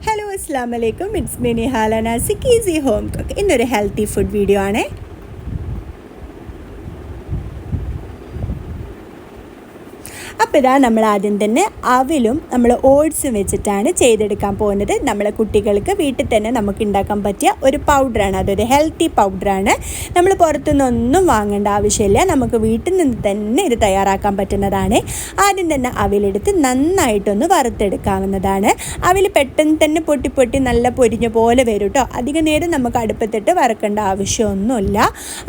Hello അസ്സാം വലൈക്കും. It's me Nihala Nasik easy home cook. ഇന്നൊരു ഹെൽത്തി ഫുഡ് വീഡിയോ ആണ്. അപ്പോൾ ഇതാ നമ്മൾ ആദ്യം തന്നെ അവിലും നമ്മൾ ഓട്സും വെച്ചിട്ടാണ് ചെയ്തെടുക്കാൻ പോകുന്നത്. നമ്മളെ കുട്ടികൾക്ക് വീട്ടിൽ തന്നെ നമുക്ക് ഉണ്ടാക്കാൻ പറ്റിയ ഒരു പൗഡറാണ്. അതൊരു ഹെൽത്തി പൗഡറാണ്. നമ്മൾ പുറത്തുനിന്നൊന്നും വാങ്ങേണ്ട ആവശ്യമില്ല. നമുക്ക് വീട്ടിൽ നിന്ന് തന്നെ ഇത് തയ്യാറാക്കാൻ പറ്റുന്നതാണ്. ആദ്യം തന്നെ അവിലെടുത്ത് നന്നായിട്ടൊന്ന് വറുത്തെടുക്കാവുന്നതാണ്. അവിൽ പെട്ടെന്ന് തന്നെ പൊട്ടി നല്ല പൊരിഞ്ഞ പോലെ വരും കേട്ടോ. അധികം നേരം നമുക്ക് അടുപ്പത്തിട്ട് വറക്കേണ്ട ആവശ്യമൊന്നുമില്ല.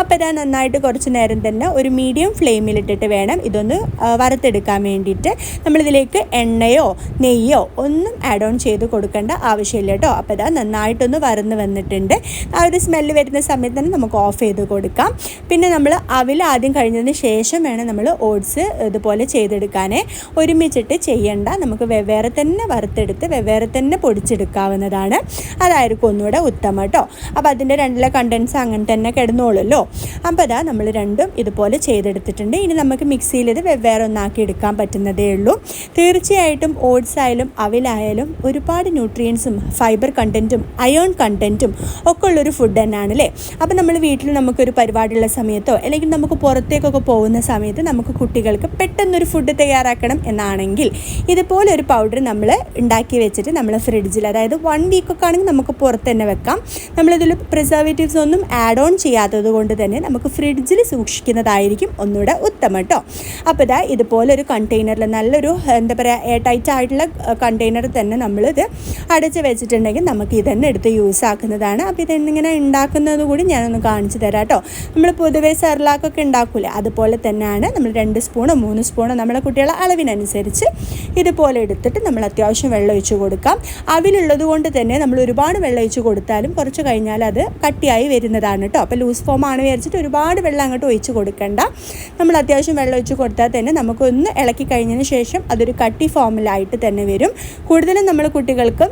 അപ്പോൾ ഇതാ നന്നായിട്ട് കുറച്ച് നേരം തന്നെ ഒരു മീഡിയം ഫ്ലെയിമിലിട്ടിട്ട് വേണം ഇതൊന്ന് വറുത്തെടുക്കാൻ വേണ്ടിയിട്ട്. നമ്മളിതിലേക്ക് എണ്ണയോ നെയ്യോ ഒന്നും ആഡ് ഓൺ ചെയ്ത് കൊടുക്കേണ്ട ആവശ്യമില്ല കേട്ടോ. അപ്പോൾ ഇതാ നന്നായിട്ടൊന്ന് വറന്ന് വന്നിട്ടുണ്ട്. ആ ഒരു സ്മെല്ല് വരുന്ന സമയത്ത് തന്നെ നമുക്ക് ഓഫ് ചെയ്ത് കൊടുക്കാം. പിന്നെ നമ്മൾ അവിൽ ആദ്യം കഴിഞ്ഞതിന് ശേഷം വേണം നമ്മൾ ഓട്സ് ഇതുപോലെ ചെയ്തെടുക്കാനേ. ഒരുമിച്ചിട്ട് ചെയ്യണ്ട. നമുക്ക് വെവ്വേറെ തന്നെ വറുത്തെടുത്ത് വെവ്വേറെ തന്നെ പൊടിച്ചെടുക്കാവുന്നതാണ്. അതായിരിക്കും ഒന്നുകൂടെ ഉത്തമം കേട്ടോ. അപ്പോൾ അതിൻ്റെ രണ്ടിലെ കണ്ടൻസ് അങ്ങനെ തന്നെ കിടന്നോളൂല്ലോ. അപ്പോൾ അതാ നമ്മൾ രണ്ടും ഇതുപോലെ ചെയ്തെടുത്തിട്ടുണ്ട്. ഇനി നമുക്ക് മിക്സിയിൽ ഇത് വെവ്വേറെ ഒന്നാക്കി എടുക്കാൻ പറ്റുന്നതേ ഉള്ളൂ. തീർച്ചയായിട്ടും ഓട്സ് ആയാലും അവിലായാലും ഒരുപാട് ന്യൂട്രിയൻസും ഫൈബർ കണ്ടൻറ്റും അയേൺ കണ്ടൻറ്റും ഒക്കെ ഉള്ളൊരു ഫുഡ് തന്നെയാണ് അല്ലേ. അപ്പോൾ നമ്മൾ വീട്ടിൽ നമുക്കൊരു പരിപാടിയുള്ള സമയത്തോ അല്ലെങ്കിൽ നമുക്ക് പുറത്തേക്കൊക്കെ പോകുന്ന സമയത്ത് നമുക്ക് കുട്ടികൾക്ക് പെട്ടെന്നൊരു ഫുഡ് തയ്യാറാക്കണം എന്നാണെങ്കിൽ ഇതുപോലെ ഒരു പൗഡർ നമ്മൾ ഉണ്ടാക്കി വെച്ചിട്ട് നമ്മൾ ഫ്രിഡ്ജിൽ, അതായത് 1 വീക്കൊക്കെ ആണെങ്കിൽ നമുക്ക് പുറത്ത് തന്നെ വെക്കാം. നമ്മളിതിൽ പ്രിസർവേറ്റീവ്സ് ഒന്നും ആഡ് ഓൺ ചെയ്യാത്തത് കൊണ്ട് തന്നെ നമുക്ക് ഫ്രിഡ്ജിൽ സൂക്ഷിക്കുന്നതായിരിക്കും ഒന്നുകൂടെ ഉത്തമം കേട്ടോ. അപ്പോൾ ഇതാ ഇതുപോലെ ഒരു കണ്ടെയ്നറിൽ നല്ലൊരു എന്താ പറയുക എയർ ടൈറ്റ് ആയിട്ടുള്ള കണ്ടെയ്നർ തന്നെ നമ്മളിത് അടച്ച് വെച്ചിട്ടുണ്ടെങ്കിൽ നമുക്ക് ഇതന്നെ എടുത്ത് യൂസ് ആക്കുന്നതാണ്. അപ്പോൾ ഇതെങ്ങനെ ഉണ്ടാക്കുന്നത് കൂടി ഞാനൊന്ന് കാണിച്ചു തരാം കേട്ടോ. നമ്മൾ പൊതുവേ സെർലാക്കൊക്കെ ഉണ്ടാക്കൂലേ, അതുപോലെ തന്നെയാണ്. നമ്മൾ 2 സ്പൂണോ 3 സ്പൂണോ നമ്മളെ കുട്ടികളെ അളവിനനുസരിച്ച് ഇതുപോലെ എടുത്തിട്ട് നമ്മൾ അത്യാവശ്യം വെള്ളം ഒഴിച്ച് കൊടുക്കാം. അവിലുള്ളത് കൊണ്ട് തന്നെ നമ്മൾ ഒരുപാട് വെള്ളം ഒഴിച്ച് കൊടുത്താലും കുറച്ച് കഴിഞ്ഞാൽ അത് കട്ടിയായി വരുന്നതാണ് കേട്ടോ. അപ്പോൾ ലൂസ് ഫോം ആണ് വിചാരിച്ചിട്ട് ഒരുപാട് വെള്ളം അങ്ങോട്ട് ഒഴിച്ച് കൊടുക്കണ്ട. നമ്മൾ അത്യാവശ്യം വെള്ളം ഒഴിച്ച് കൊടുത്താൽ തന്നെ നമുക്കൊന്ന് ഇളക്കി കഴിഞ്ഞതിന് ശേഷം അതൊരു കട്ടി ഫോമിലായിട്ട് തന്നെ വരും. കൂടുതലും നമ്മൾ കുട്ടികൾക്ക്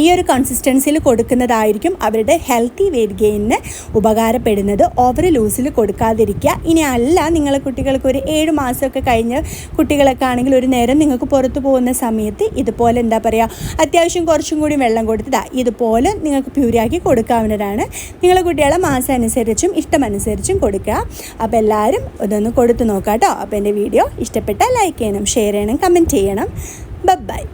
ഈ ഒരു കൺസിസ്റ്റൻസിയിൽ കൊടുക്കുന്നതായിരിക്കും അവരുടെ ഹെൽത്തി വെയ്റ്റ് ഗെയിനിന് ഉപകാരപ്പെടുന്നത്. ഓവർ ലൂസിൽ കൊടുക്കാതിരിക്കുക. ഇനി അല്ല നിങ്ങളെ കുട്ടികൾക്ക് ഒരു 7 മാസമൊക്കെ കഴിഞ്ഞ് കുട്ടികളൊക്കെ ആണെങ്കിൽ ഒരു നേരം നിങ്ങൾക്ക് പുറത്ത് പോകുന്ന സമയത്ത് ഇതുപോലെ എന്താ പറയുക അത്യാവശ്യം കുറച്ചും കൂടി വെള്ളം കൊടുത്തതാ ഇതുപോലെ നിങ്ങൾക്ക് പ്യൂരിയാക്കി കൊടുക്കാവുന്നതാണ്. നിങ്ങളെ കുട്ടികളെ മാസം അനുസരിച്ചും ഇഷ്ടമനുസരിച്ചും കൊടുക്കുക. അപ്പോൾ എല്ലാവരും ഇതൊന്ന് കൊടുത്ത് നോക്കാം കേട്ടോ. അപ്പോൾ എൻ്റെ വീഡിയോ ഇഷ്ടപ്പെട്ടാൽ ലൈക്ക് ചെയ്യണം, ഷെയർ ചെയ്യണം, കമൻറ്റ് ചെയ്യണം. ബൈ.